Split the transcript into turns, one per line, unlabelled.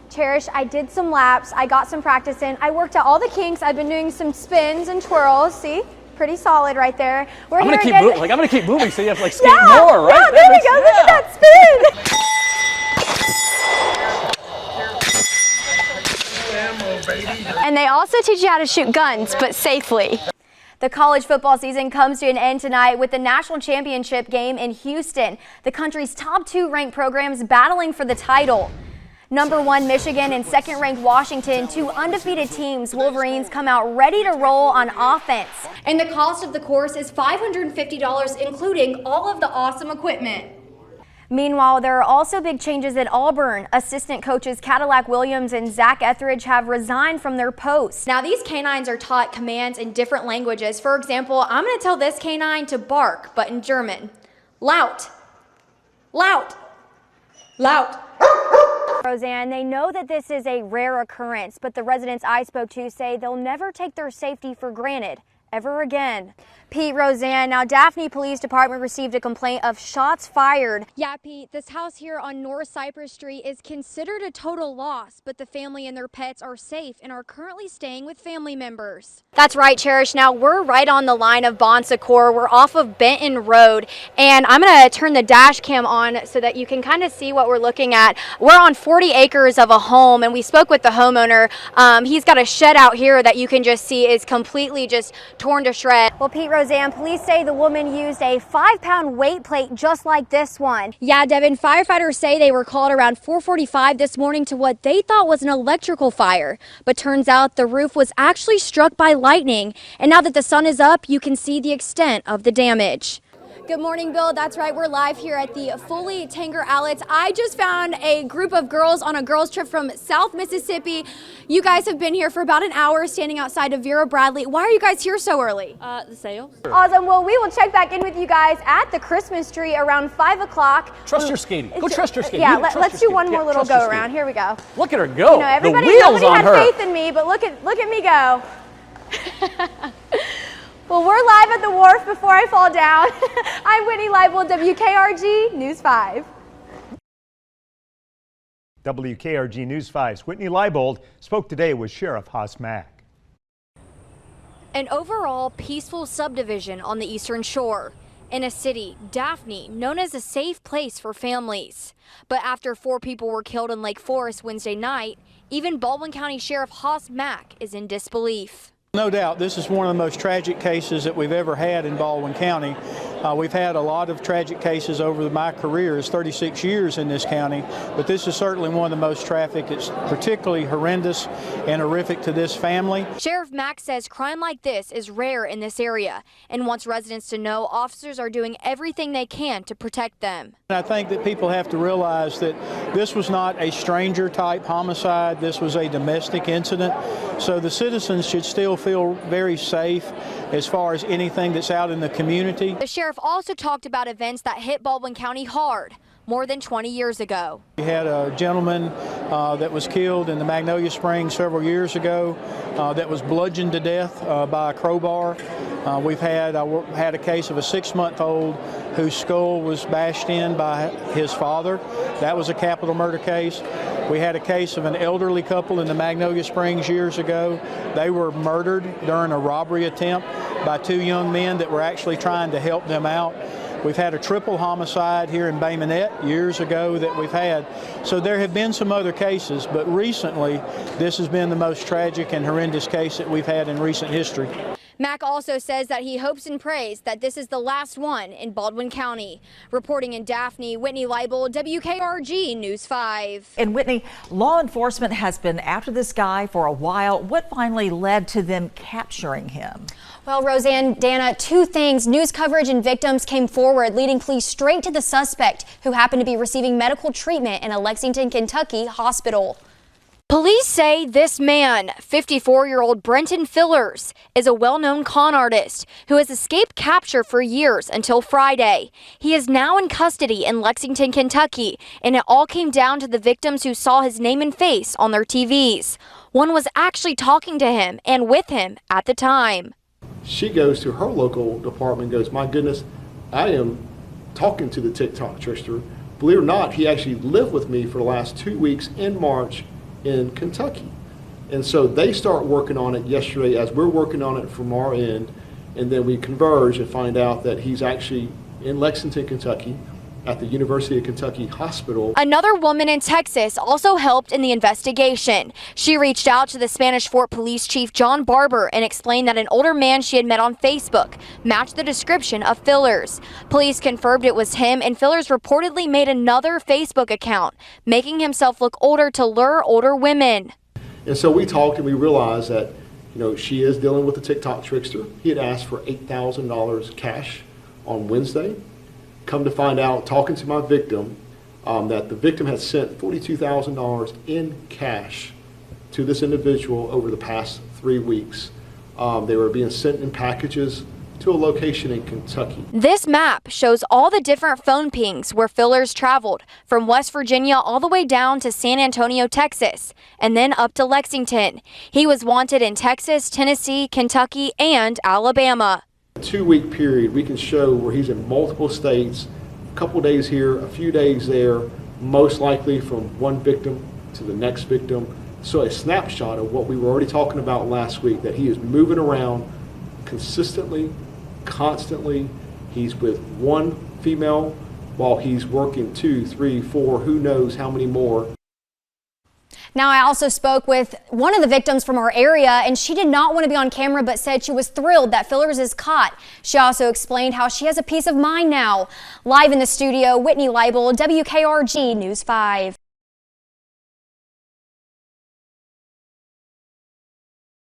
Cherish, I did some laps. I got some practice in. I worked out all the kinks. I've been doing some spins and twirls. See? Pretty solid right there.
I'm gonna keep moving, so you have to skate
yeah,
more, right?
Yeah, there we go. Look at that spin. And they also teach you how to shoot guns, but safely. The college football season comes to an end tonight with the national championship game in Houston. The country's top 2 ranked programs battling for the title. Number 1 Michigan and second ranked Washington, 2 undefeated teams. Wolverines come out ready to roll on offense. And the cost of the course is $550, including all of the awesome equipment. Meanwhile, there are also big changes at Auburn. Assistant coaches Cadillac Williams and Zach Etheridge have resigned from their posts. Now, these canines are taught commands in different languages. For example, I'm going to tell this canine to bark, but in German. Laut. Laut. Laut. Roseanne, they know that this is a rare occurrence, but the residents I spoke to say they'll never take their safety for granted ever again. Pete, Roseanne, now Daphne Police Department received a complaint of shots fired. Yeah, Pete, this house here on North Cypress Street is considered a total loss, but the family and their pets are safe and are currently staying with family members. That's right, Cherish. Now we're right on the line of Bon Secours. We're off of Benton Road, and I'm going to turn the dash cam on so that you can kind of see what we're looking at. We're on 40 acres of a home, and we spoke with the homeowner. He's got a shed out here that you can just see is completely just torn to shreds. Well, Pete, Roseanne, police say the woman used a 5-pound weight plate just like this one. Yeah, Devin, firefighters say they were called around 4:45 this morning to what they thought was an electrical fire. But turns out the roof was actually struck by lightning. And now that the sun is up, you can see the extent of the damage. Good morning, Bill. That's right. We're live here at the Foley Tanger Outlets. I just found a group of girls on a girls trip from South Mississippi. You guys have been here for about an hour standing outside of Vera Bradley. Why are you guys here so early?
The sale.
Awesome. Well, we will check back in with you guys at the Christmas tree around 5 o'clock.
Trust your skating. Go trust your skating.
Yeah, let's do one more little go around. Here we go.
Look at her go.
You know, everybody had faith in me, but look at me go. Well, we're live at the wharf before I fall down. I'm Whitney Leibold, WKRG News 5.
WKRG News 5's Whitney Leibold spoke today with Sheriff Haas Mack.
An overall peaceful subdivision on the Eastern Shore. In a city, Daphne, known as a safe place for families. But after 4 people were killed in Lake Forest Wednesday night, even Baldwin County Sheriff Haas Mack is in disbelief.
No doubt, this is one of the most tragic cases that we've ever had in Baldwin County. We've had a lot of tragic cases over my career as 36 years in this county, but this is certainly one of the most tragic. It's particularly horrendous and horrific to this family.
Sheriff Mack says crime like this is rare in this area and wants residents to know officers are doing everything they can to protect them.
I think that people have to realize that this was not a stranger-type homicide. This was a domestic incident, so the citizens should still feel very safe as far as anything that's out in the community.
The sheriff also talked about events that hit Baldwin County hard more than 20 years ago.
We had a gentleman that was killed in the Magnolia Springs several years ago that was bludgeoned to death by a crowbar. I had a case of a 6-month-old whose skull was bashed in by his father. That was a capital murder case. We had a case of an elderly couple in the Magnolia Springs years ago. They were murdered during a robbery attempt by 2 young men that were actually trying to help them out. We've had a triple homicide here in Bay Minette years ago that we've had. So there have been some other cases, but recently this has been the most tragic and horrendous case that we've had in recent history.
Mack also says that he hopes and prays that this is the last one in Baldwin County. Reporting in Daphne, Whitney Leibold, WKRG News 5.
And Whitney, law enforcement has been after this guy for a while. What finally led to them capturing him?
Well, Roseanne, Dana, 2 things. News coverage and victims came forward, leading police straight to the suspect, who happened to be receiving medical treatment in a Lexington, Kentucky hospital. Police say this man, 54-year-old Brenton Fillers, is a well-known con artist who has escaped capture for years until Friday. He is now in custody in Lexington, Kentucky, and it all came down to the victims who saw his name and face on their TVs. One was actually talking to him and with him at the time.
She goes to her local department and goes, my goodness, I am talking to the TikTok trickster. Believe it or not, he actually lived with me for the last 2 weeks in March in Kentucky. And so they start working on it yesterday as we're working on it from our end, and then we converge and find out that he's actually in Lexington, Kentucky, at the University of Kentucky Hospital.
Another woman in Texas also helped in the investigation. She reached out to the Spanish Fort Police Chief John Barber and explained that an older man she had met on Facebook matched the description of Fillers. Police confirmed it was him, and Fillers reportedly made another Facebook account, making himself look older to lure older women.
And so we talked and we realized that, she is dealing with the TikTok trickster. He had asked for $8,000 cash on Wednesday. Come to find out, talking to my victim, that the victim had sent $42,000 in cash to this individual over the past 3 weeks. They were being sent in packages to a location in Kentucky.
This map shows all the different phone pings where Fillers traveled, from West Virginia all the way down to San Antonio, Texas, and then up to Lexington. He was wanted in Texas, Tennessee, Kentucky, and Alabama.
A 2-week period, we can show where he's in multiple states, a couple days here, a few days there, most likely from one victim to the next victim. So a snapshot of what we were already talking about last week, that he is moving around consistently, constantly. He's with one female while he's working 2, 3, 4, who knows how many more.
Now, I also spoke with one of the victims from our area, and she did not want to be on camera, but said she was thrilled that Fillers is caught. She also explained how she has a peace of mind now. Live in the studio, Whitney Leibold, WKRG News 5.